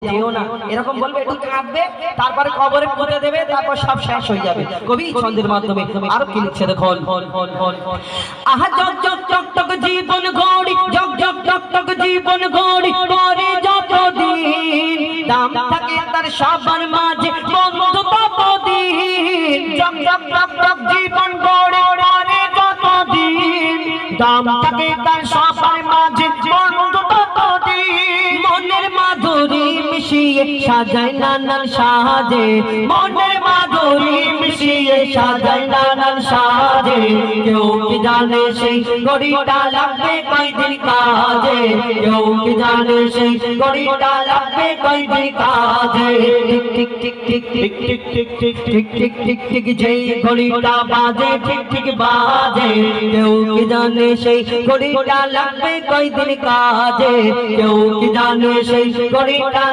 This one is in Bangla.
যেও না এরকম বলবে, একটু কাঁদবে, তারপরে কবরে পুঁতে দেবে, তারপর সব শেষ হয়ে যাবে। কবি ছন্দের মাধ্যমে আরো কি লিখছে দেখুন। আহা জগ জগ জগ জগ জীবন ঘড়ি, জগ জগ জগ জগ জীবন ঘড়ি, পরে যতদিন দাম থাকে তার সবার মাঝে বন্ধু ততদিন। জগ জগ জগ জগ জীবন ঘড়ি, পরে যতদিন দাম থাকে তার সবার মাঝে বন্ধু ততদিন। মনের মাধুরী মিশিয়ে সাজায় নানান সাজে, মনের মাধুরী মিশিয়ে সাজায় নানান সাজে। কেউ কি জানে সেই ঘড়িটা লাগবে কয়দিন কাজে, কেউ কি জানে সেই ঘড়িটা লাগবে কয়দিন কাজে। Tick tick tick tick tick tick tick tick tick tick tick যেই ঘড়িটা বাজে ঠিক ঠিক বাজে। কেউ কি জানে সেই ঘড়িটা লাগবে কয়দিন কাজে, কেউ কি জানে সেই ঘড়িটা